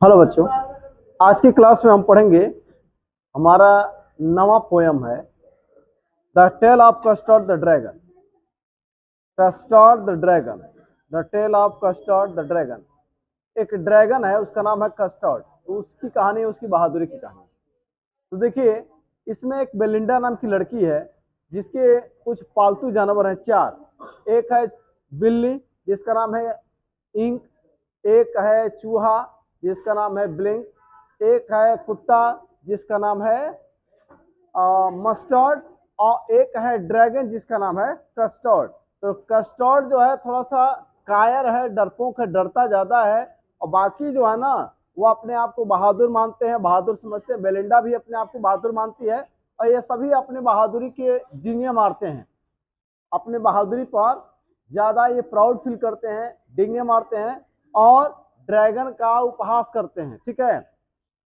Hello बच्चों, आज की क्लास में हम पढ़ेंगे। हमारा नवा पोयम है the tale of Custard the Dragon. Custard the Dragon, the tale of Custard the Dragon. एक ड्रैगन है, उसका नाम है कस्टर्ड। तो उसकी कहानी, उसकी बहादुरी की कहानी। तो देखिए, इसमें एक बेलिंडा नाम की लड़की है जिसके कुछ पालतू जानवर हैं चार। एक है बिल्ली जिसका नाम है इंक, एक है चूहा जिसका नाम है ब्लिंक, एक है कुत्ता जिसका नाम है मस्टर्ड, और एक है ड्रैगन जिसका नाम है कस्टर्ड। तो कस्टर्ड जो है थोड़ा सा कायर है, डरपोक है, डरता ज्यादा है। और बाकी जो है ना, वो अपने आप को बहादुर मानते हैं, बहादुर समझते हैं। बेलिंडा भी अपने आप को बहादुर मानती है, और ये सभी अपने बहादुरी के डींगे मारते हैं। अपने बहादुरी पर ज्यादा ये प्राउड फील करते हैं, डींगे मारते हैं और ड्रैगन का उपहास करते हैं। ठीक है।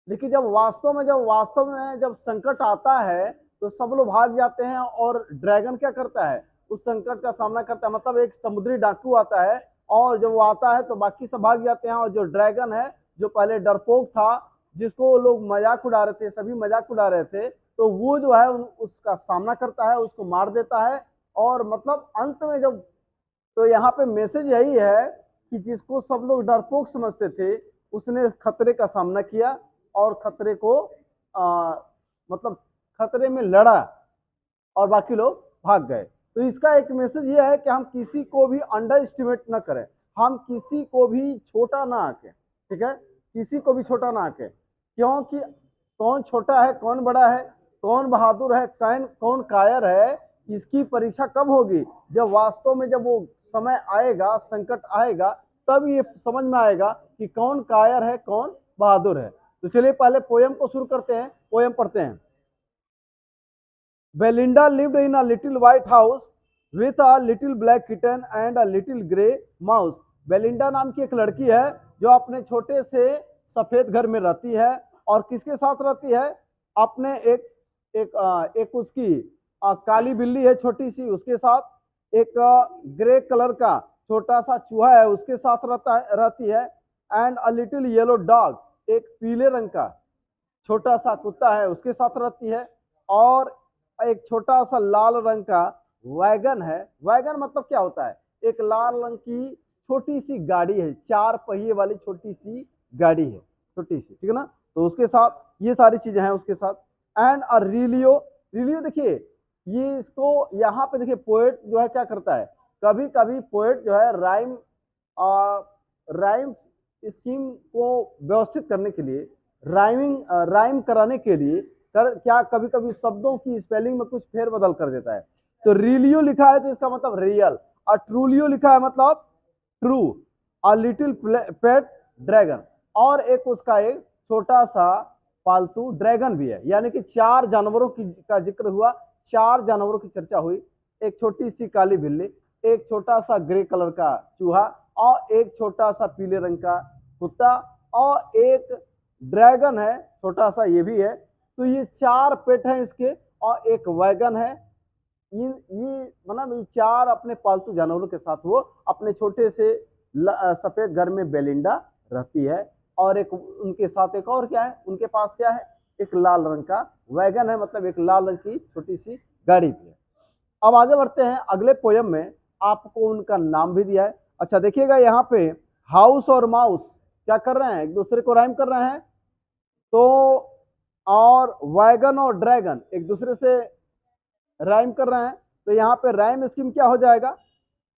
लेकिन जब संकट आता है तो सब लोग भाग जाते हैं, और ड्रैगन क्या करता है, उस संकट का सामना करता है। मतलब एक समुद्री डाकू आता है, और जब वो आता है तो बाकी सब भाग जाते हैं, और जो ड्रैगन है, जो पहले डरपोक था, जिसको लोग मजाक उड़ा रहे थे, सभी मजाक उड़ा रहे थे, तो वो जो है उसका सामना करता है, उसको मार देता है। और मतलब अंत में जब, तो यहाँ पे मैसेज यही है कि जिसको सब लोग डरपोक समझते थे, उसने खतरे का सामना किया और खतरे को मतलब खतरे में लड़ा, और बाकी लोग भाग गए। तो इसका एक मैसेज ये है कि हम किसी को भी अंडर एस्टिमेट ना करें, हम किसी को भी छोटा ना आके। ठीक है, किसी को भी छोटा ना आके, क्योंकि कौन छोटा है, कौन बड़ा है, कौन बहादुर है, कौन कौन कायर है, इसकी परीक्षा कब होगी? जब वास्तव में जब वो समय आएगा, संकट आएगा, तब ये समझ में आएगा कि कौन कायर है, कौन बहादुर है। तो चलिए पहले पोयम को शुरू करते हैं, पोयम पढ़ते हैं। Belinda lived in a little white house with a little black kitten and a little grey mouse। Belinda नाम की एक लड़की है जो अपने छोटे से सफेद घर में रहती है। और किसके साथ रहती है? अपने एक उसकी काली बिल्ली है छोटी सी, उसके साथ एक ग्रे कलर का छोटा सा चूहा है, उसके साथ रहती है। And a little yellow dog, एक पीले रंग का छोटा सा कुत्ता है, उसके साथ रहती है। और एक छोटा सा लाल रंग का वैगन है। वैगन मतलब क्या होता है? एक लाल रंग की छोटी सी गाड़ी है, चार पहिए वाली छोटी सी गाड़ी है, छोटी सी। ठीक है ना? तो उसके साथ ये सारी चीजें हैं उसके साथ। एंड अ रिलियो, रिलियो देखिए, ये इसको यहाँ पे देखिए, पोएट जो है क्या करता है, कभी कभी पोएट जो है राइम स्कीम को व्यवस्थित करने के लिए, राइम कराने के लिए क्या कभी कभी शब्दों की स्पेलिंग में कुछ फेरबदल कर देता है। तो रिलियो लिखा है तो इसका मतलब रियल, और ट्रूलियो लिखा है मतलब true. A little pet dragon, और एक उसका एक छोटा सा पालतू ड्रैगन भी है। यानी कि चार जानवरों की का जिक्र हुआ, चार जानवरों की चर्चा हुई। एक छोटी सी काली बिल्ली, एक छोटा सा ग्रे कलर का चूहा, और एक छोटा सा पीले रंग का कुत्ता, और एक ड्रैगन है छोटा सा, ये भी है। तो ये चार पेट हैं इसके, और एक वैगन है। ये मतलब ये चार अपने पालतू जानवरों के साथ वो अपने छोटे से सफेद घर में बेलिंडा रहती है। और एक उनके साथ एक और क्या है, उनके पास क्या है, एक लाल रंग का वैगन है, मतलब एक लाल रंग की छोटी सी गाड़ी भी है। अब आगे बढ़ते हैं अगले पोयम में। आपको उनका नाम भी दिया है। अच्छा देखिएगा, यहाँ पे हाउस और माउस क्या कर रहे हैं, एक दूसरे को राइम कर रहे हैं। तो और वैगन और ड्रैगन एक दूसरे से राइम कर रहे हैं। तो यहाँ पे राइम स्कीम क्या हो जाएगा?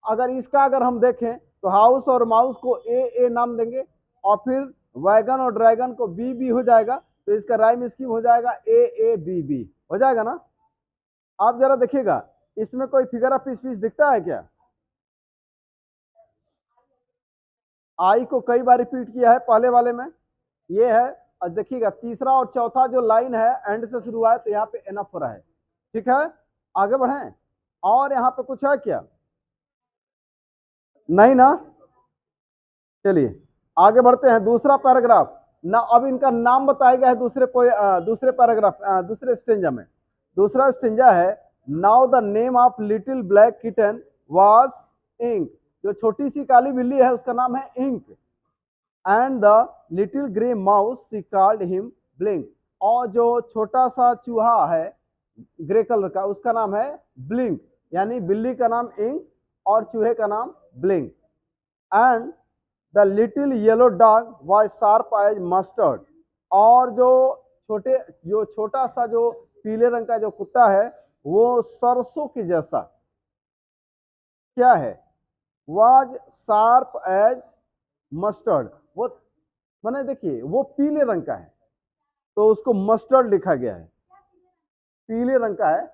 अगर हम देखें तो हाउस और माउस को ए नाम देंगे, और फिर वैगन और ड्रैगन को बी बी हो जाएगा। तो इसका राइम स्कीम हो जाएगा ए बी बी, हो जाएगा ना? आप जरा देखिएगा, इसमें कोई फिगर ऑफ स्पीच दिखता है क्या? आई को कई बार रिपीट किया है पहले वाले में, ये है। और देखिएगा तीसरा और चौथा जो लाइन है एंड से शुरू हुआ है, तो यहाँ पे एनफ हो रहा है। ठीक है, आगे बढ़ें। और यहाँ पे कुछ है क्या? नहीं ना? चलिए आगे बढ़ते हैं। दूसरा पैराग्राफ ना, अब इनका नाम बताया गया है दूसरे पैराग्राफ, दूसरे स्टेंजा में। दूसरा स्टेंजा है, now the name of little black kitten was Ink. जो छोटी सी काली बिल्ली है उसका नाम है Ink. And the little grey mouse she called him Blink. और जो छोटा सा चूहा है ग्रे कलर का, उसका नाम है ब्लिंक, यानी बिल्ली का नाम इंक और चूहे का नाम Blink. And the little yellow dog was sharp as Mustard. और जो छोटा सा जो पीले रंग का जो कुत्ता है वो सरसों के जैसा क्या है, वाज शार्प एज मस्टर्ड। वो मैंने देखिए वो पीले रंग का है तो उसको मस्टर्ड लिखा गया है, पीले रंग का है,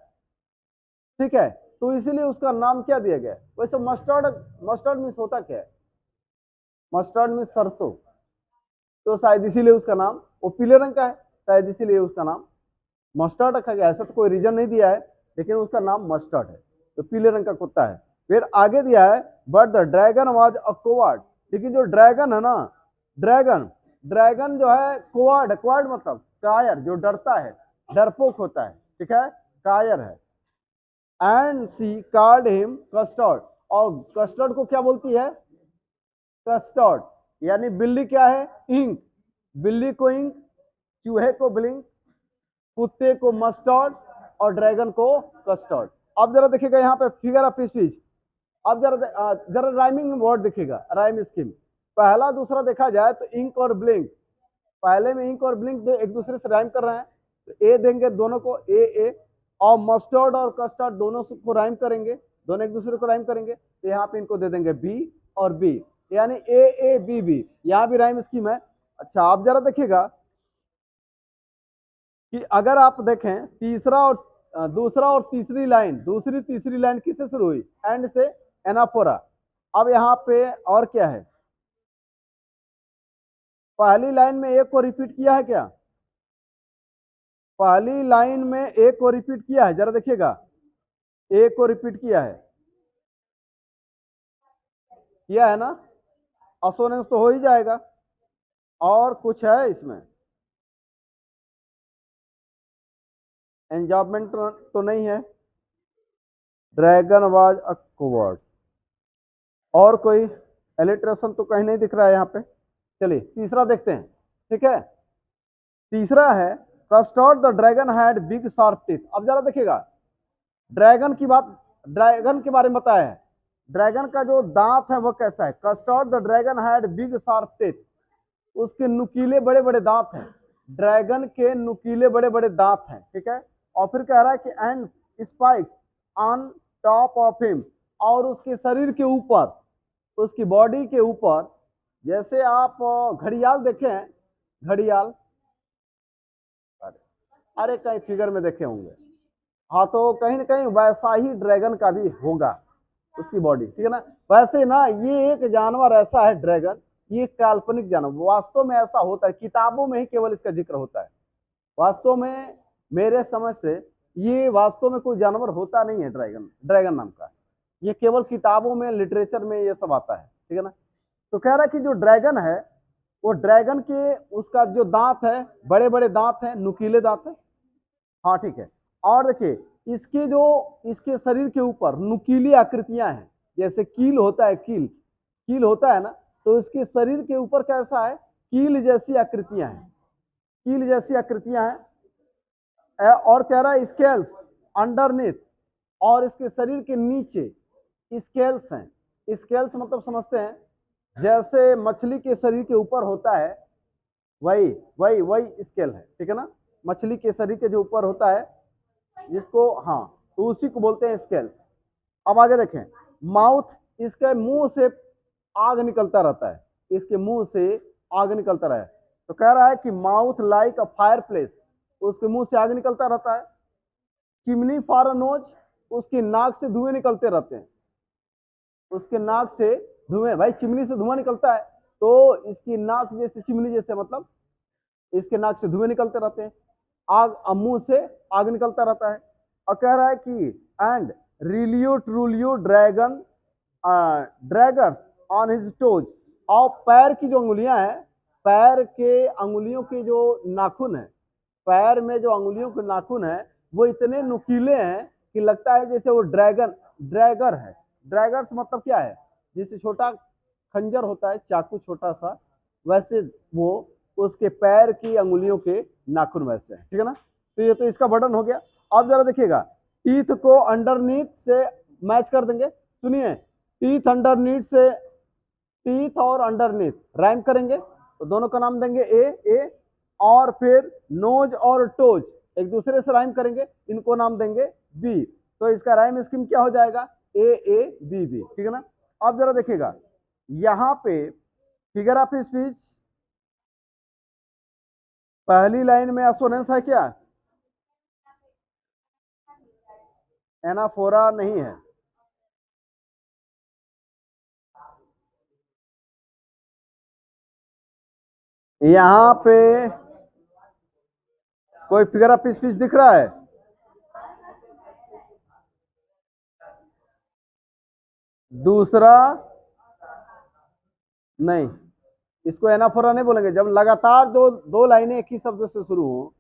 ठीक है, तो इसीलिए उसका नाम क्या दिया गया है। वैसे मस्टर्ड, मस्टर्ड मीन्स होता क्या है, मस्टर्ड मीन्स सरसों, तो शायद इसीलिए उसका नाम, वो पीले रंग का है शायद इसीलिए उसका नाम मस्टर्ड रखा गया। ऐसा तो कोई रीजन नहीं दिया है, लेकिन उसका नाम मस्टर्ड है, तो पीले रंग का कुत्ता है। फिर आगे दिया है but the dragon was a coward. लेकिन जो ड्रैगन है ना, ड्रैगन ड्रैगन जो है कोवर्ड, कोवर्ड मतलब कायर, जो डरता है, डरपोक होता है, ठीक है, कायर है। And she called him Custard. और कस्टर्ड को क्या बोलती है, कस्टर्ड, यानी बिल्ली क्या है, इंक, बिल्ली को इंक, चूहे को ब्लिंक, कुत्ते को मस्टर्ड और ड्रैगन को कस्टर्ड। अब जरा देखिएगा यहाँ पे फिगर ऑफ स्पीच। अब जरा राइमिंग वर्ड देखिएगा, राइम स्कीम। पहला दूसरा देखा जाए तो इंक और ब्लिंक, पहले में इंक और ब्लिंक एक दूसरे से राइम कर रहे हैं, तो ए देंगे दोनों को, ए, और मस्टर्ड और कस्टर्ड दोनों को राइम करेंगे, दोनों एक दूसरे को राइम करेंगे, तो यहाँ पे इनको दे देंगे बी और बी, यानी ए बी बी, यहाँ भी राइम स्कीम है। अच्छा आप जरा देखिएगा कि अगर आप देखें दूसरा और तीसरी लाइन, दूसरी तीसरी लाइन किससे शुरू हुई, एंड से, एनाफोरा। अब यहाँ पे और क्या है, पहली लाइन में एक को रिपीट किया है क्या, पहली लाइन में एक को रिपीट किया है, जरा देखिएगा, एक को रिपीट किया है ना, असोनेंस तो हो ही जाएगा। और कुछ है इसमें, एंजॉयमेंट तो नहीं है, ड्रैगन वाज अ कोवर्ड, और कोई एलिट्रेशन तो कहीं नहीं दिख रहा है यहाँ पे। चलिए तीसरा देखते हैं, ठीक है, तीसरा है custard the dragon had big sharp teeth. अब जरा देखिएगा, ड्रैगन की बात, ड्रैगन के बारे में बताया है, ड्रैगन का जो दांत है वो कैसा है, custard the dragon had big sharp teeth, उसके नुकीले बड़े बड़े दांत हैं, ड्रैगन के नुकीले बड़े बड़े दांत हैं, ठीक है। और फिर कह रहा है कि and spikes on top of him, और उसके शरीर के ऊपर, उसकी बॉडी के ऊपर, जैसे आप घड़ियाल देखे हैं, घड़ियाल, अरे कहीं फिगर में देखे होंगे, हाँ, तो कहीं ना कहीं वैसा ही ड्रैगन का भी होगा उसकी बॉडी, ठीक है ना। वैसे ना ये एक जानवर ऐसा है ड्रैगन, ये काल्पनिक जानवर, वास्तव में ऐसा होता है, किताबों में ही केवल इसका जिक्र होता है, वास्तव में मेरे समझ से ये वास्तव में कोई जानवर होता नहीं है ड्रैगन, ड्रैगन नाम का, ये केवल किताबों में, लिटरेचर में ये सब आता है, ठीक है ना। तो कह रहा है कि जो ड्रैगन है वो ड्रैगन के, उसका जो दांत है बड़े बड़े दांत है, नुकीले दांत है, हाँ ठीक है। और देखिए इसके शरीर के ऊपर नुकीली आकृतियां हैं, जैसे कील होता है, कील होता है ना, तो इसके शरीर के ऊपर कैसा है, कील जैसी आकृतियां हैं, कील जैसी आकृतियां हैं। और कह रहा है स्केल्स अंडरनीथ, और इसके शरीर के नीचे स्केल्स हैं, स्केल्स मतलब समझते हैं, जैसे मछली के शरीर के ऊपर होता है, वही वही वही स्केल है, ठीक है ना, मछली के शरीर के जो ऊपर होता है जिसको, हाँ, तो उसी को बोलते हैं स्केल्स। अब आगे देखें, माउथ, इसके मुंह से आग निकलता रहता है, इसके मुंह से आग निकलता रहा है, तो कह रहा है कि mouth like a fire place, उसके मुंह से आग निकलता रहता है। चिमनी फॉर अ नोज, उसकी नाक से धुएं निकलते रहते हैं, उसके नाक से धुएं, भाई चिमनी से धुआं निकलता है, तो इसकी नाक जैसे, चिमनी जैसे मतलब इसके नाक से धुएं निकलते रहते हैं, आग, मुंह से आग निकलता रहता है। और कह रहा है कि and realio trulio dragon daggers on his toes, और पैर की जो अंगुलियां हैं, पैर के अंगुलियों के जो नाखून है, पैर में जो अंगुलियों के नाखून है वो इतने नुकीले हैं कि लगता है जैसे वो ड्रैगर है। ड्रैगर्स मतलब क्या है, जैसे छोटा खंजर होता है, चाकू छोटा सा, वैसे वो उसके पैर की अंगुलियों के नाखून वैसे हैं, ठीक है ना। तो ये तो इसका बटन हो गया। अब जरा देखिएगा, टीथ को अंडरनीथ से मैच कर देंगे। सुनिए, टीथ अंडरनीथ से, टीथ और अंडरनीथ राइम करेंगे तो दोनों का नाम देंगे ए। और फिर नोज और टोज एक दूसरे से राइम करेंगे, इनको नाम देंगे बी। तो इसका राइम स्कीम क्या हो जाएगा, ए बी बी, ठीक है ना। अब जरा देखिएगा, यहाँ पे फिगर ऑफ स्पीच पहली लाइन में एसोनेंस है क्या, एनाफोरा नहीं है। यहाँ पे कोई फिगर ऑफ स्पीच दिख रहा है, दूसरा नहीं, इसको एनाफोरा नहीं बोलेंगे। जब लगातार दो लाइनें एक ही शब्द से शुरू हो,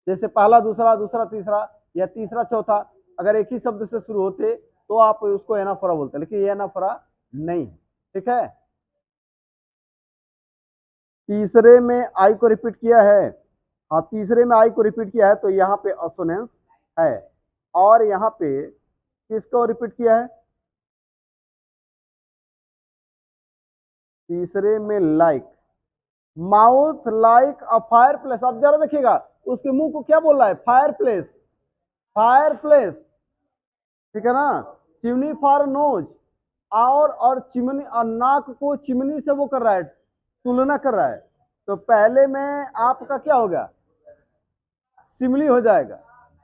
जैसे पहला दूसरा दूसरा तीसरा या तीसरा चौथा, अगर एक ही शब्द से शुरू होते तो आप उसको एनाफोरा बोलते हैं, लेकिन ये एनाफोरा नहीं है, ठीक है। तीसरे में आई को रिपीट किया है, हाँ तीसरे में आई को रिपीट किया है तो यहाँ पे असोनेंस है। और यहाँ पे किसको रिपीट किया है, तीसरे में like, mouth like a fire place. अब जरा देखिएगा, उसके मुंह को क्या बोल रहा है, फायर प्लेस, फायर प्लेस, ठीक है ना। चिमनी फॉर नोज, और चिमनी और नाक को चिमनी से वो कर रहा है, तुलना कर रहा है। तो पहले में आपका क्या होगा, सिमली हो जाएगा।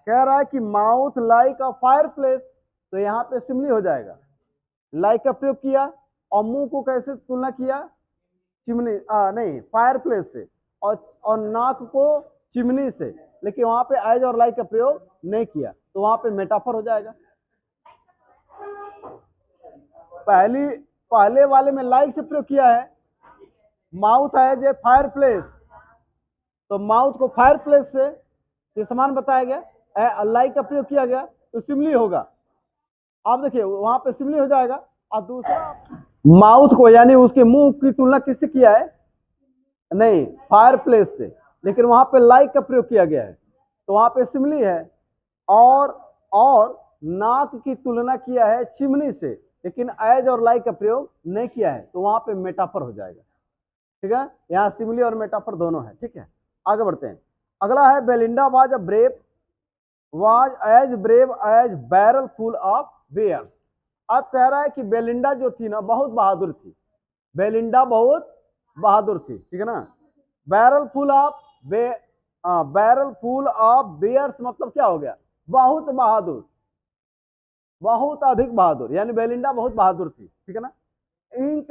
कह रहा है कि mouth like a fire place, तो यहाँ पे सिमली हो जाएगा। लाइक का प्रयोग किया और मुंह को कैसे तुलना किया, चिमनी नहीं फायर प्लेस से, और नाक को चिमनी से, लेकिन वहां पे एज और लाइक का प्रयोग नहीं किया, तो वहां पे मेटाफर हो जाएगा। पहले वाले में लाइक से प्रयोग किया है, mouth as a fireplace, तो माउथ को फायर प्लेस से ये समान बताया गया, लाइक का प्रयोग किया गया तो सिमली होगा। आप देखिए वहां पे सिमली हो जाएगा। और दूसरा माउथ को यानी उसके मुंह की तुलना किससे किया है, नहीं फायर प्लेस से, लेकिन वहां पे लाइक का प्रयोग किया गया है तो वहां पे सिमली है। और नाक की तुलना किया है चिमनी से, लेकिन एज और लाइक का प्रयोग नहीं किया है, तो वहां पे मेटाफर हो जाएगा, ठीक है। यहाँ सिमली और मेटाफर दोनों है, ठीक है। आगे बढ़ते हैं। अगला है Belinda was as brave as barrel full of bears. अब कह रहा है कि बेलिंडा जो थी ना बहुत बहादुर थी, बेलिंडा बहुत बहादुर थी, ठीक है ना। Barrel full of barrel full of bears मतलब क्या हो गया, बहुत बहादुर, बहुत अधिक बहादुर, यानी बेलिंडा बहुत बहादुर थी, ठीक है ना। Ink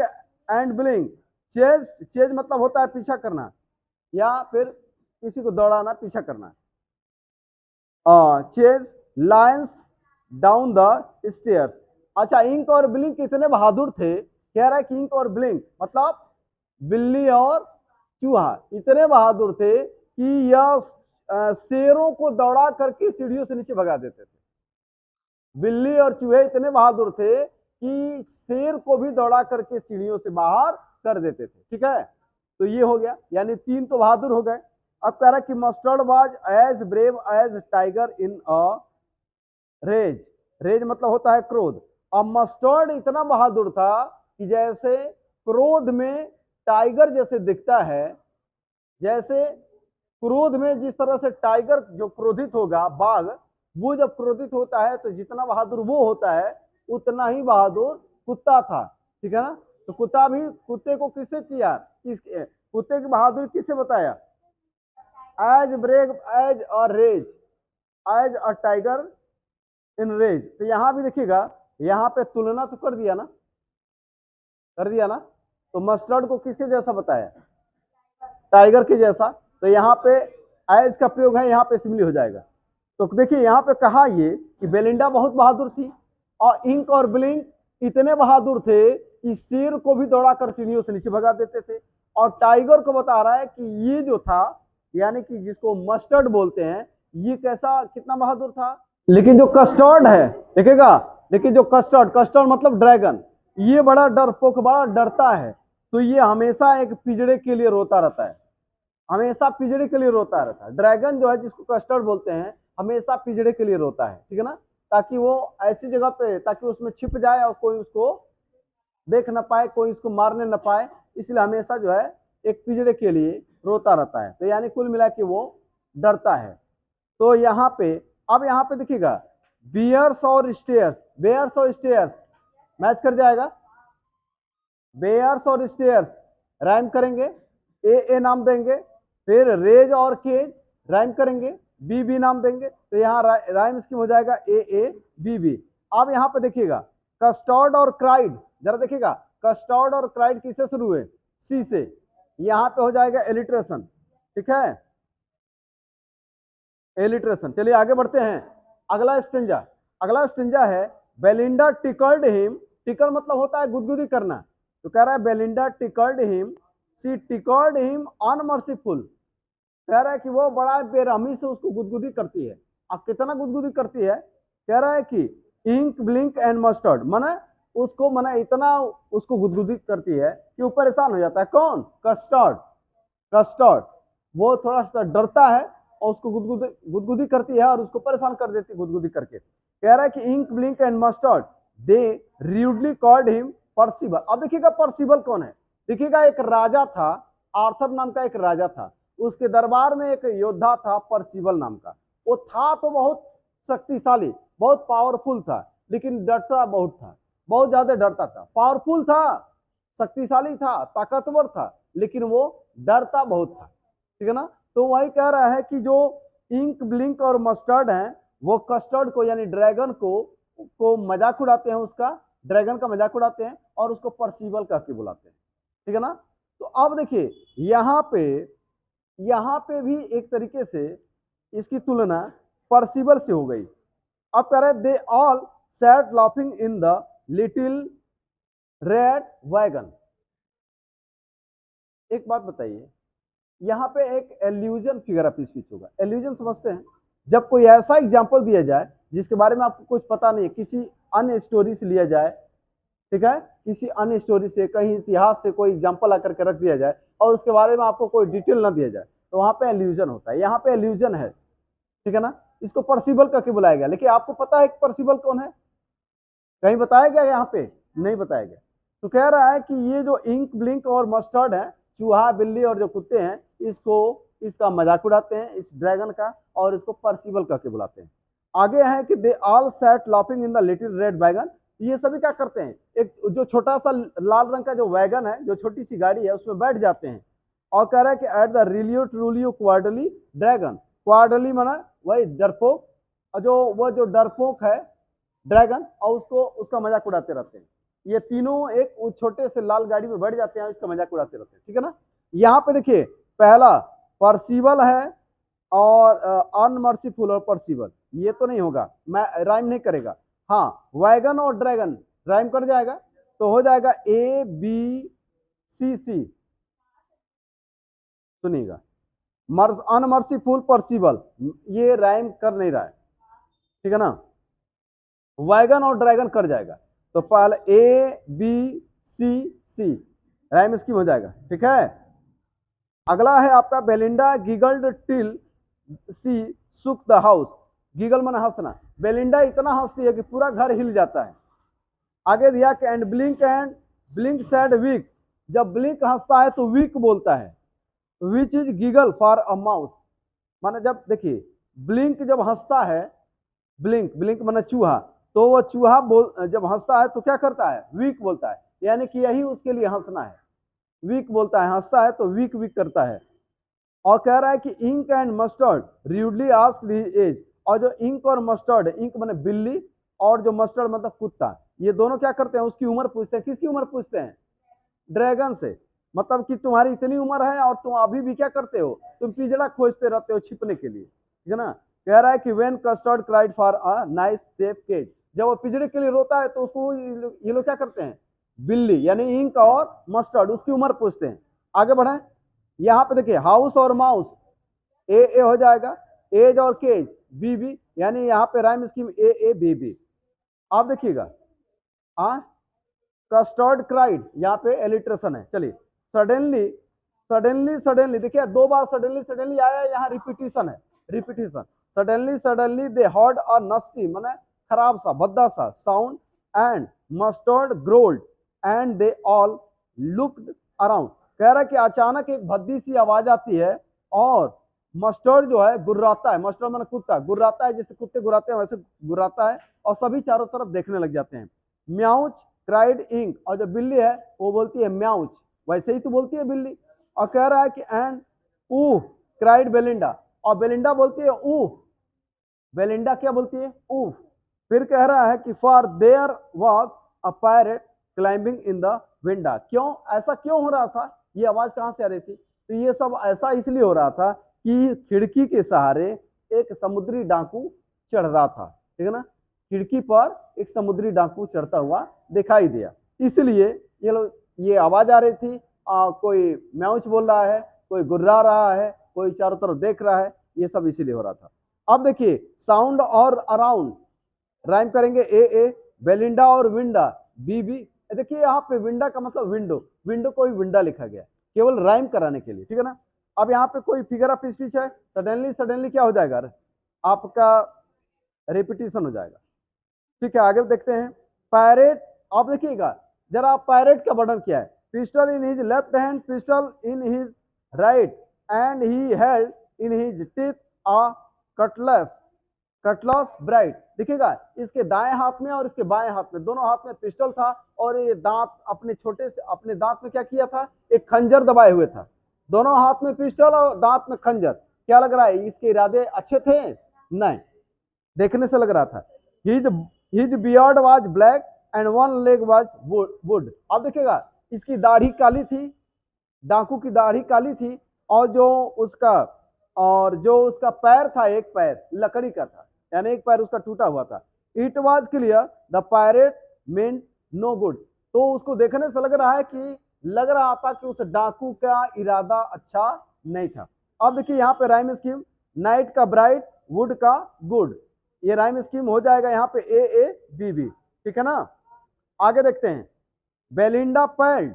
and Blink, chase, chase मतलब होता है पीछा करना या फिर किसी को दौड़ाना, पीछा करना। Chase lions down the stairs. अच्छा, इंक और ब्लिंक इतने बहादुर थे, कह रहा है कि इंक और ब्लिंक मतलब बिल्ली और चूहा इतने बहादुर थे कि यह शेरों को दौड़ा करके सीढ़ियों से नीचे भगा देते थे। बिल्ली और चूहे इतने बहादुर थे कि शेर को भी दौड़ा करके सीढ़ियों से बाहर कर देते थे, ठीक है। तो ये हो गया, यानी तीन तो बहादुर हो गए। अब कह रहा है कि Mustard was as brave as tiger in a rage, rage मतलब होता है क्रोध। और मस्टर्ड इतना बहादुर था कि जैसे क्रोध में टाइगर जैसे दिखता है, जैसे क्रोध में जिस तरह से टाइगर जो क्रोधित होगा, बाघ, वो जब क्रोधित होता है तो जितना बहादुर वो होता है उतना ही बहादुर कुत्ता था, ठीक है ना। तो कुत्ता भी, कुत्ते को किससे किया, कुत्ते की बहादुरी किससे बताया, as brave as a rage, as a tiger in rage. तो यहां भी देखिएगा, यहाँ पे तुलना तो कर दिया ना, कर दिया ना। तो मस्टर्ड को किसके जैसा बताया, टाइगर के जैसा, तो यहाँ पे एज का प्रयोग है, यहाँ पे सिमिली हो जाएगा। तो देखिए यहाँ पे कहा ये कि बेलिंडा बहुत बहादुर थी और इंक और ब्लिंक इतने बहादुर थे कि शेर को भी दौड़ाकर सीढ़ियों से नीचे भगा देते थे। और टाइगर को बता रहा है कि ये जो था, यानी कि जिसको मस्टर्ड बोलते हैं, ये कैसा, कितना बहादुर था। लेकिन जो कस्टर्ड है, देखेगा, लेकिन जो कस्टर्ड, कस्टर्ड मतलब ड्रैगन, ये बड़ा डरपोक, बड़ा डरता है, तो ये हमेशा एक पिजड़े के लिए रोता रहता है, हमेशा पिजड़े के लिए रोता रहता है। ड्रैगन जो है जिसको कस्टर्ड बोलते हैं, हमेशा पिजड़े के लिए रोता है, ठीक है ना, ताकि वो ऐसी जगह पे, ताकि उसमें छिप जाए और कोई उसको देख ना पाए, कोई उसको मारने ना पाए, इसलिए हमेशा जो है एक पिजड़े के लिए रोता रहता है। तो यानी कुल मिला के वो डरता है। तो यहाँ पे, अब यहाँ पे देखिएगा, बियर्स और स्टेयर्स, बेयर्स और स्टेयर्स मैच कर जाएगा। बेयर्स और स्टेयर्स राइम करेंगे, ए नाम देंगे, फिर रेज और केज राइम करेंगे, बी नाम देंगे, तो यहाँ राइम स्कीम हो जाएगा ए बी। अब यहाँ पे देखिएगा, कस्टर्ड और क्राइड, जरा देखिएगा, कस्टर्ड और क्राइड किससे शुरू हुए, सी से, यहाँ पे हो जाएगा एलिट्रेशन, ठीक है, एलिट्रेशन। चलिए आगे बढ़ते हैं। अगला स्टेंजा, अगला स्टेंजा है, बेलिंडा टिकल्ड हिम, टिकल मतलब होता है गुदगुदी करना, तो कह रहा है बेलिंडा टिकल्ड हिम, सी टिकल्ड हिम अनमर्सीफुल, कह रहा है कि वो बड़ा बेरहमी से उसको गुदगुदी करती है। अब कितना गुदगुदी करती है, कह रहा है कि इंक ब्लिंक एंड मस्टर्ड, माना उसको, माना इतना उसको गुदगुदी करती है कि वो परेशान हो जाता है। कौन, कस्टर्ड, कस्टर्ड वो थोड़ा सा डरता है और उसको गुदगुदी गुदगुदी करती है और उसको परेशान कर देती है गुदगुदी करके। कह रहा है कि Ink Blink and Mustard they rudely called him Percival. अब देखिएगा परसिबल कौन है, देखिएगा एक राजा था, आर्थर नाम का एक राजा था, उसके दरबार में एक योद्धा था परसिबल नाम का। वो था तो बहुत शक्तिशाली, बहुत पावरफुल था, लेकिन डरता बहुत था, बहुत ज्यादा डरता था। पावरफुल था, शक्तिशाली था, ताकतवर था, लेकिन वो डरता बहुत था, ठीक है ना। तो वही कह रहा है कि जो इंक ब्लिंक और मस्टर्ड है, वो कस्टर्ड को यानी ड्रैगन को मजाक उड़ाते हैं, उसका ड्रैगन का मजाक उड़ाते हैं और उसको परसिबल कह के बुलाते हैं, ठीक है ना। तो अब देखिए यहाँ पे भी एक तरीके से इसकी तुलना परसिबल से हो गई। अब कह रहे they all sat laughing in the little red wagon. एक बात बताइए, यहाँ पे एक एल्यूजन फिगर ऑफ स्पीच होगा। एल्यूजन समझते हैं, जब कोई ऐसा एग्जाम्पल दिया जाए जिसके बारे में आपको कुछ पता नहीं है, किसी अन्य स्टोरी से लिया जाए, ठीक है, किसी अन्य स्टोरी से, कहीं इतिहास से कोई एग्जाम्पल आकर के रख दिया जाए और उसके बारे में आपको कोई डिटेल ना दिया जाए, तो वहां पे एल्यूजन होता है। यहाँ पे एल्यूजन है, ठीक है ना, इसको परसिबल करके बुलाया गया। लेकिन आपको पता है परसिबल कौन है, कहीं बताया गया यहाँ पे, नहीं बताया गया। तो कह रहा है कि ये जो इंक ब्लिंक और मस्टर्ड है, चूहा बिल्ली और जो कुत्ते हैं, इसको, इसका मजाक उड़ाते हैं इस ड्रैगन का, और इसको परसिबल करके बुलाते हैं। आगे है कि they all sat laughing in the little red wagon. ये सभी क्या करते हैं, एक जो छोटा सा लाल रंग का जो वैगन है, जो छोटी सी गाड़ी है, उसमें बैठ जाते हैं और कह रहा है कि at the realio trulio cowardly dragon, cowardly माना वही डरपोक, और जो वो जो डरपोक है ड्रैगन, और उसको उसका मजाक उड़ाते रहते हैं। ये तीनों एक छोटे से लाल गाड़ी में बैठ जाते हैं, इसका मजाक उड़ाते रहते हैं, ठीक है ना। यहाँ पे देखिए, पहला परसिबल है और अनमर्सीफुल और परसिबल, ये तो नहीं होगा, मैं राइम नहीं करेगा। हाँ, वैगन और ड्रैगन राइम कर जाएगा, तो हो जाएगा ए बी सी। सुनिएगा, अनमर्सीफुल परसिबल, ये राइम कर नहीं रहा है, ठीक है ना। वैगन और ड्रैगन कर जाएगा, तो पहले A B C rhyme scheme हो जाएगा, ठीक है। अगला है आपका बेलिंडा गिगल्ड टिल सी सुक द हाउस। गिगल मन हंसना, बेलिंडा इतना हंसती है कि पूरा घर हिल जाता है। आगे दिया कि एंड ब्लिंक सैड वीक, जब ब्लिंक हंसता है तो वीक बोलता है, which is giggle for a mouse, माना जब देखिए ब्लिंक जब हंसता है, ब्लिंक ब्लिंक माना चूहा, तो वो चूहा बोल जब हंसता है तो क्या करता है, वीक बोलता है, यानी कि यही उसके लिए हंसना है, वीक बोलता है, हंसता है तो वीक वीक करता है। और कह रहा है कि Ink and Mustard rudely asked his age, और जो इंक और मस्टर्ड, इंक माने बिल्ली और जो मस्टर्ड मतलब कुत्ता, ये दोनों क्या करते हैं, उसकी उम्र पूछते हैं। किसकी उम्र पूछते हैं, ड्रैगन से, मतलब कि तुम्हारी इतनी उम्र है और तुम अभी भी क्या करते हो, तुम पिजड़ा खोजते रहते हो छिपने के लिए, ठीक है ना। कह रहा है कि when Custard cried for a nice safe cage, जब वो पिजड़े के लिए रोता है तो उसको ये लोग क्या करते हैं, बिल्ली यानी इंक और मस्टर्ड उसकी उम्र पूछते हैं। आगे बढ़े, यहाँ पे देखिए हाउस और माउस, ए हो जाएगा, एज और केज बी, यानी यहाँ पे राइम स्कीम ए बी। आप देखिएगा, हाँ कस्टर्ड क्राइड, यहाँ पे एलिट्रेशन है। चलिए, सडनली सडनली सडनली, देखिए 2 बार सडनली सडनली आया, यहाँ रिपीटिशन है, repetition. Suddenly suddenly they heard a nasty, माने खराब सा भद्दा सा sound, and Mustard growled and they all looked around. कह रहा है कि अचानक एक भद्दी सी आवाज आती है और मस्टर्ड जो है गुर्राता है, मस्टर्ड माने कुत्ता गुर्राता है, जैसे कुत्ते गुर्राते हैं वैसे गुर्राता है, और सभी चारों तरफ देखने लग जाते हैं। म्याउच क्राइड इंक, और जो बिल्ली है वो बोलती है म्याउच, वैसे ही तो बोलती है बिल्ली। और कह रहा है कि एंड ऊह क्राइड बेलिंडा, और बेलिंडा बोलती है ऊह, बेलिंडा क्या बोलती है ऊह। फिर कह रहा है कि for there was a pirate climbing in the window, क्यों ऐसा क्यों हो रहा था, ये आवाज कहां से आ रही थी, तो ये सब ऐसा इसलिए हो रहा था कि खिड़की के सहारे एक समुद्री डाकू चढ़ रहा था, ठीक है ना, खिड़की पर एक समुद्री डाकू चढ़ता हुआ दिखाई दिया, इसलिए ये लोग ये आवाज आ रही थी। कोई म्याऊच बोल रहा है, कोई गुर्रा रहा है, कोई चारों तरफ देख रहा है, ये सब इसीलिए हो रहा था। अब देखिए साउंड और अराउंड राइम करेंगे, ए बेलिंडा और विंडा बी। देखिए यहाँ पे विंडा का मतलब विंडो, विंडो को भी विंडा लिखा गया केवल राइम कराने के लिए, ठीक है ना। अब यहाँ पे कोई फिगर ऑफ स्पीच है, सडनली सडनली क्या हो जाएगा आपका, रिपीटिशन हो जाएगा, ठीक है। आगे देखते हैं पैरेट, आप देखिएगा जरा, पैरेट का वर्णन किया है, pistol in his left hand, pistol in his right, and he held in his teeth a cutlets, cutlets bright. देखिएगा इसके दाएं हाथ में और इसके बाएं हाथ में, दोनों हाथ में पिस्टल था, और ये दांत अपने छोटे से अपने दांत में क्या किया था, एक खंजर दबाए हुए था, दोनों हाथ में पिस्टल और दांत में खंजर। क्या लग रहा है इसके इरादे अच्छे थे, नहीं, देखने से लग रहा था। His beard was black and one leg was would. अब देखिएगा इसकी दाढ़ी काली थी, डाकू की दाढ़ी काली थी, और जो उसका पैर था, एक पैर लकड़ी का था, यानी एक पैर उसका टूटा हुआ था। It was clear the pirate meant no good, तो उसको देखने से लग रहा है कि लग रहा था कि उस डाकू का इरादा अच्छा नहीं था। अब देखिए यहाँ पे राइम स्कीम, नाइट का ब्राइट, वुड का गुड, ये राइम स्कीम हो जाएगा यहाँ पे ए बी, ठीक है ना। आगे देखते हैं बेलिंडा पैल्ड,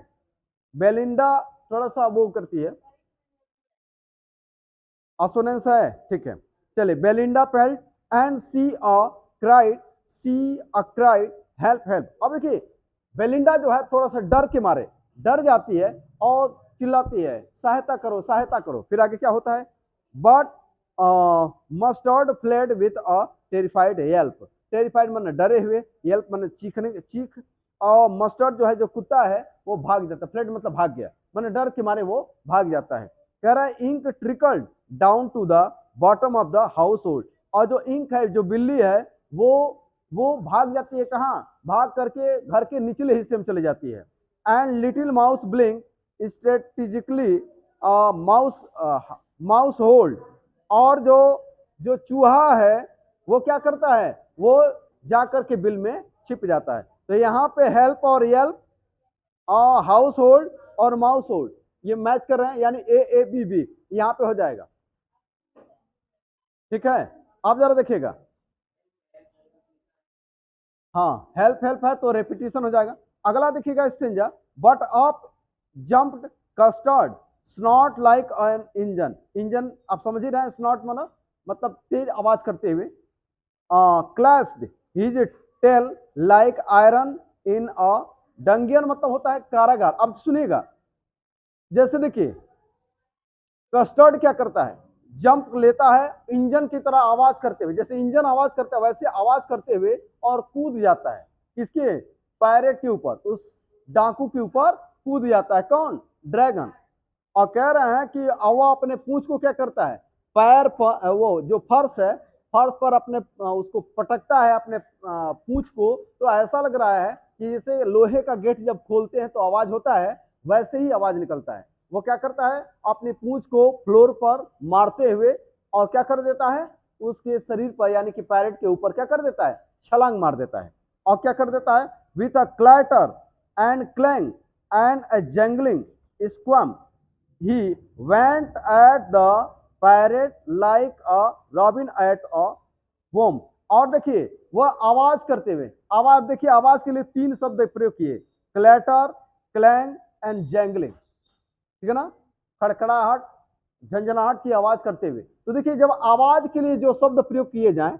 बेलिंडा थोड़ा सा वो करती है, असोनेंस है, ठीक है। चलिए Belinda paled and she a cried, she a cried help help. अब देखिए बेलिंडा जो है थोड़ा सा डर के मारे डर जाती है और चिल्लाती है सहायता करो सहायता करो। फिर आगे क्या होता है, but mustard fled with a terrified Yelp, terrified माने डरे हुए, येल्प माने चीखने चीख, और मस्टर्ड जो है जो कुत्ता है वो भाग जाता है, फ्लेड मतलब भाग गया, माने डर के मारे वो भाग जाता है। कह रहा है ink trickled down to the bottom of the household, और जो इंक है जो बिल्ली है वो भाग जाती है कहाँ, भाग करके घर के निचले हिस्से में चली जाती है। And little mouse blink strategically mouse mouse hold, और जो जो चूहा है वो क्या करता है, वो जाकर के बिल में छिप जाता है। तो यहाँ पे हेल्प और येल्प, हाउस होल्ड और माउस होल्ड ये मैच कर रहे हैं, यानी ए बी यहाँ पे हो जाएगा, ठीक है। आप जरा देखिएगा, हाँ हेल्प हेल्प है तो रेपिटेशन हो जाएगा। अगला देखिएगा stanza, but up jumped custard snout like an engine, engine आप समझ ही रहे हैं, स्नॉट मतलब तेज आवाज करते हुए, clashed his tail like iron in a dungeon, मतलब होता है कारागार। अब सुनिएगा, जैसे देखिए कस्टर्ड क्या करता है, जंप लेता है इंजन की तरह आवाज करते हुए, जैसे इंजन आवाज करता है वैसे आवाज करते हुए और कूद जाता है किसके, पैरेट के ऊपर, उस डाकू के ऊपर कूद जाता है, कौन, ड्रैगन। और कह रहे हैं कि वो अपने पूंछ को क्या करता है, पैर पर वो जो फर्श है फर्श पर अपने उसको पटकता है अपने पूंछ को, तो ऐसा लग रहा है कि जैसे लोहे का गेट जब खोलते हैं तो आवाज होता है, वैसे ही आवाज निकलता है। वो क्या करता है, अपनी पूंछ को फ्लोर पर मारते हुए और क्या कर देता है, उसके शरीर पर यानी कि पैरेट के ऊपर क्या कर देता है, छलांग मार देता है। और क्या कर देता है, with a clatter and clang and a jangling squirm he went at the parrot like a robin at a worm। और देखिए वह आवाज करते हुए, आवाज देखिए, आवाज के लिए 3 शब्द प्रयोग किए, क्लैटर, क्लैंग एंड जैंगलिंग, ठीक है ना, खड़खड़ाहट, झंझनाहट की आवाज करते हुए। तो देखिए जब आवाज के लिए जो शब्द प्रयोग किए जाएं,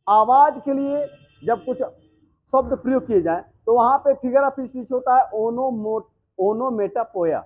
आवाज के लिए जब कुछ शब्द प्रयोग किए जाएं तो वहां पे फिगर ऑफ स्पीच होता है ओनोमेटापोया,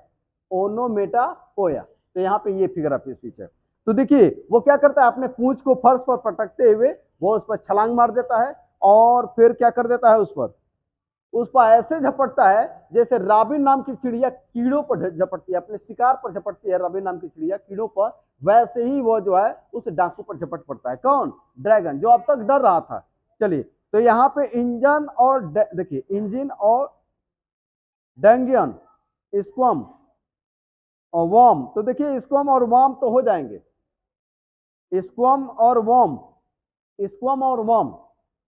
ओनोमेटापोया। तो यहाँ पे ये फिगर ऑफ स्पीच है। तो देखिए वो क्या करता है, अपने पूंछ को फर्श पर पटकते हुए वो उस पर छलांग मार देता है और फिर क्या कर देता है, उस पर ऐसे झपटता है जैसे राबिन नाम की चिड़िया कीड़ों पर झपटती है, अपने शिकार पर झपटती है राबिन नाम की चिड़िया कीड़ों पर, वैसे ही वो जो है उस डाकू पर झपट पड़ता है। कौन? ड्रैगन, जो अब तक डर रहा था। चलिए तो यहाँ पे इंजन और देखिए इंजन और डेंगियन, स्क्वम और वॉर्म। तो देखिए स्क्वम और वॉर्म तो हो जाएंगे, स्क्वम और वॉर्म, स्क्वम और वॉर्म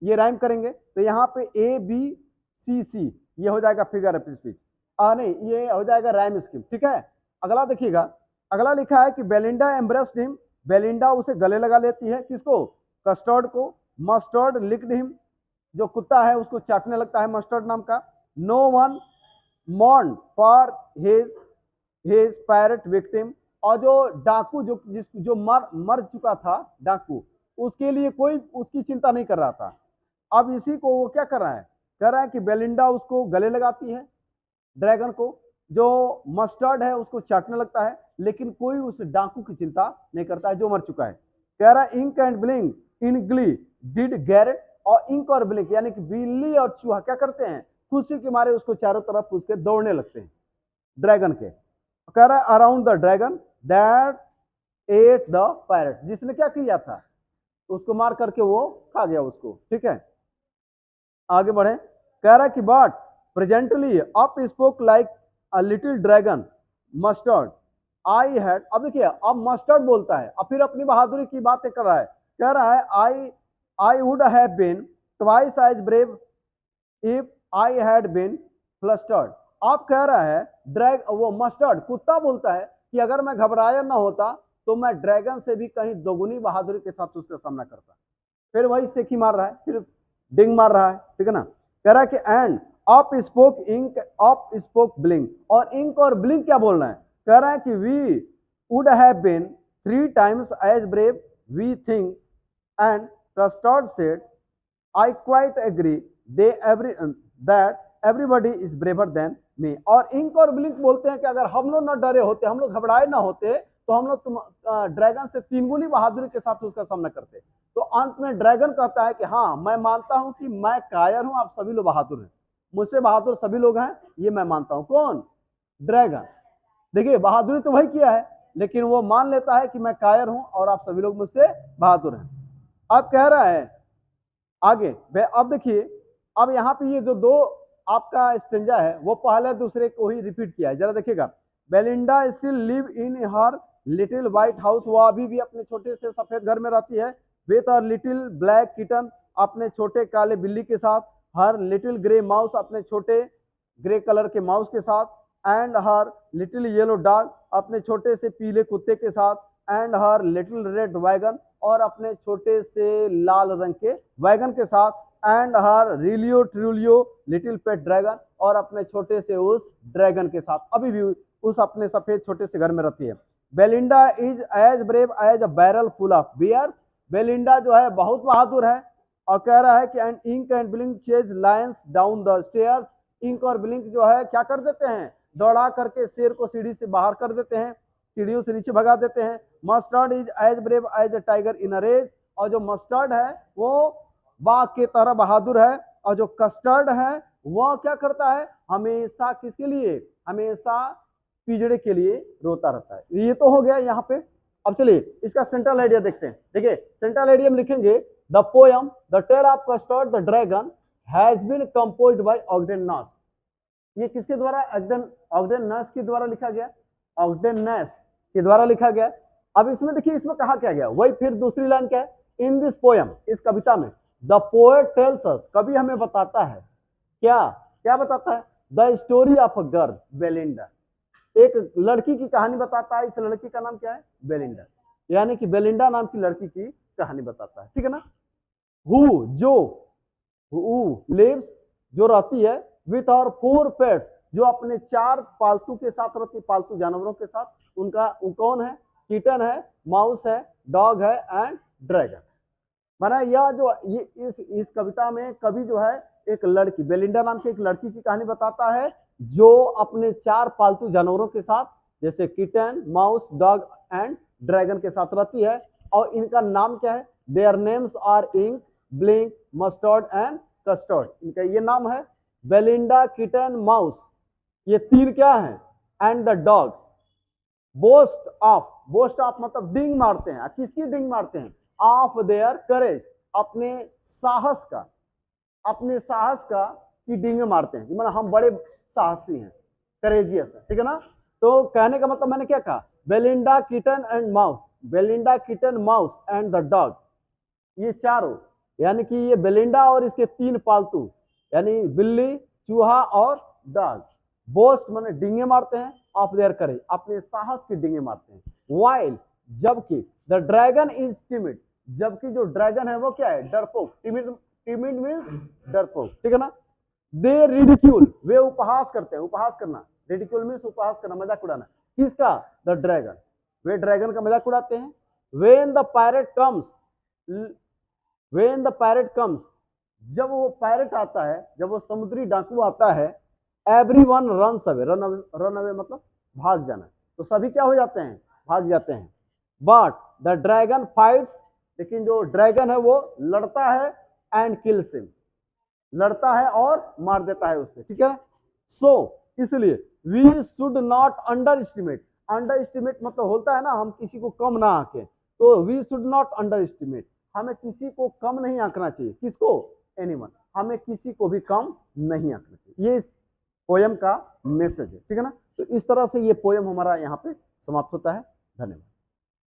ये राइम करेंगे। तो यहाँ पे ए बी सी सी ये हो जाएगा फिगर ऑफ स्पीच, नहीं ये हो जाएगा राइम स्कीम, ठीक है। अगला देखिएगा, अगला लिखा है कि बेलिंडा एम्ब्रेस्ड हिम, बेलिंडा उसे गले लगा लेती है, किसको? कस्टर्ड को। मस्टर्ड लिक्ड हिम, जो कुत्ता है उसको चाटने लगता है मस्टर्ड नाम का। No one mourned for his his parrot victim, और जो डाकू जो मर मर चुका था डाकू, उसके लिए कोई उसकी चिंता नहीं कर रहा था। अब इसी को वो क्या कर रहा है, कह रहा है कि बेलिंडा उसको गले लगाती है ड्रैगन को, जो मस्टर्ड है उसको चाटने लगता है, लेकिन कोई उस डाकू की चिंता नहीं करता है जो मर चुका है। कह रहा है Ink and Blink in glee did gyrate, और इंक और ब्लिंक यानी कि बिल्ली और चूहा क्या करते हैं, खुशी के मारे उसको चारों तरफ उसके दौड़ने लगते हैं ड्रैगन के। कह रहा है around the dragon that at the parrot, जिसने क्या किया था, उसको मार करके वो खा गया उसको, ठीक है। आगे बढ़े, कह रहा है कि but presently up spoke like a little dragon mustard I had, अब देखिए अब मस्टर्ड बोलता है, अब फिर अपनी बहादुरी की बातें कर रहा है। कह रहा है I would have been twice as brave if I had been flustered. आप कह रहा है वो मस्टर्ड कुत्ता बोलता है कि अगर मैं घबराया ना होता तो मैं ड्रैगन से भी कहीं दोगुनी बहादुरी के साथ उसका सामना करता। फिर वही सेकी मार रहा है, फिर डिंग मार रहा है, ठीक है ना। कह रहा है कि and up spoke Ink up spoke Blink, और इंक और ब्लिंक क्या बोल रहे हैं, कह रहा है कि we would have been 3 times as brave we think, and Custard said I quite agree they every that everybody is braver than me. और इंक और ब्लिंक बोलते हैं कि अगर हम लोग ना डरे होते, हम लोग घबराए ना होते, तो हम लोग तुम ड्रैगन से 3 गुनी बहादुरी के साथ उसका सामना करते। तो अंत में ड्रैगन कहता है कि हाँ मैं मानता हूं कि मैं कायर हूं, आप सभी लोग बहादुर हैं, मुझसे बहादुर सभी लोग हैं, ये मैं मानता हूं। कौन? ड्रैगन। देखिए बहादुरी तो वही किया है, लेकिन वो मान लेता है कि मैं कायर हूं और आप सभी लोग मुझसे बहादुर हैं। अब कह रहा है आगे, अब देखिए, अब यहाँ पे ये जो दो आपका स्टेंजा है वो पहले दूसरे को ही रिपीट किया है, जरा देखिएगा। Belinda still live in her little white house, वो अभी भी अपने छोटे से सफेद घर में रहती है। With her little black kitten, अपने छोटे काले बिल्ली के साथ। हर लिटिल ग्रे माउस, अपने छोटे ग्रे कलर के माउस के साथ। And her little yellow dog, अपने छोटे से पीले कुत्ते के साथ। And her little red wagon, और अपने छोटे से लाल रंग के वैगन के साथ। And her realio trulio little pet dragon, और अपने छोटे से उस ड्रैगन के साथ अभी भी उस अपने सफेद छोटे से घर में रहती है। Belinda is as brave as a barrel full of bears, Belinda जो है बहुत बहादुर है। और कह रहा है कि and Ink and Blink chase lions down the stairs, Ink और ब्लिंक जो है क्या कर देते हैं, दौड़ा करके शेर को सीढ़ी से बाहर कर देते हैं, सीढ़ियों से नीचे भगा देते हैं। Mustard is as brave as a tiger in a race, और जो मस्टर्ड है वो बाघ के तरह बहादुर है, और जो कस्टर्ड है वह क्या करता है, हमेशा किसके लिए, हमेशा पिजड़े के लिए रोता रहता है। ये तो हो गया यहाँ पे। अब चलिए इसका सेंट्रल आइडिया देखते हैं। देखिए सेंट्रल आइडिया में लिखेंगे the poem the tale of Custard the dragon has been composed by Ogden Nash. ये किसके द्वारा, ऑग्डेन नॉस के द्वारा लिखा गया, ऑग्डेन नॉस के द्वारा लिखा गया। अब इसमें देखिए इसमें कहा क्या गया, वही फिर दूसरी लाइन क्या है, इन दिस पोयम, इस कविता में, द पोएट टेल्स अस, कवि हमें बताता है, क्या क्या बताता है, the story of a girl Belinda, एक लड़की की कहानी बताता है। इस लड़की का नाम क्या है, बेलिंडा, यानी कि बेलिंडा नाम की लड़की की कहानी बताता है, ठीक है ना। हु जो, हु लिव्स जो रहती है, विथ और 4 पेट्स, जो अपने 4 पालतू के साथ रहती है, पालतू जानवरों के साथ। उनका कौन है? किटन है, माउस है, डॉग है एंड ड्रैगन। माना यह जो ये इस कविता में कवि जो है एक लड़की, बेलिंडा नाम की एक लड़की की कहानी बताता है, जो अपने 4 पालतू जानवरों के साथ जैसे kitten, mouse, dog and dragon के साथ रहती है। और इनका नाम क्या है? Their names are Ink, Blink, Mustard and Custard. इनका ये नाम है, बेलिंडा, किटन, माउस, ये 3 क्या है, and the dog. Boast of मतलब डिंग मारते हैं। किसकी डिंग मारते हैं? ऑफ देयर करेज, अपने साहस का, अपने साहस का की डिंग मारते हैं, मतलब हम बड़े साहसी हैं, करेजियस है, ठीक है ना। तो कहने का मतलब मैंने क्या कहा, Belinda, kitten and mouse, Belinda, kitten, mouse and the dog, ये चारों, यानी कि ये बेलिंडा और इसके 3 पालतू, यानी बिल्ली, चूहा और डॉग, बोस्ट माने डिंगे मारते हैं, ऑफ देयर करेज, अपने साहस की डिंगे मारते हैं। वाइल, जबकि, द ड्रैगन इज टिमिड, जबकि जो ड्रैगन है वो क्या है? डरपोक। टिमिड मीन्स डरपोक, ठीक है ना। दे रिडिक्यूल, वे उपहास करते हैं, उपहास करना, रिडिक्यूल मीन्स उपहास करना, मजाक उड़ाना। किसका? द ड्रैगन, वे ड्रैगन का मजाक उड़ाते हैं। When the parrot comes, when the parrot comes, जब वो पैरेट आता है, जब वो समुद्री डाकू आता है, everyone runs away, run away मतलब भाग जाना, तो सभी क्या हो जाते हैं? भाग जाते हैं। बट द ड्रैगन फाइट्स, लेकिन जो ड्रैगन है वो लड़ता है, एंड किल्स हिम, लड़ता है और मार देता है उससे, ठीक है। सो इसलिए we should not underestimate, underestimate मतलब होता है ना हम किसी को कम ना आंके, तो we should not underestimate, हमें किसी को कम नहीं आंकना चाहिए। किसको? एनीवन, हमें किसी को भी कम नहीं आंकना चाहिए। ये इस पोयम का मैसेज है, ठीक है ना। तो इस तरह से ये पोयम हमारा यहाँ पे समाप्त होता है। धन्यवाद।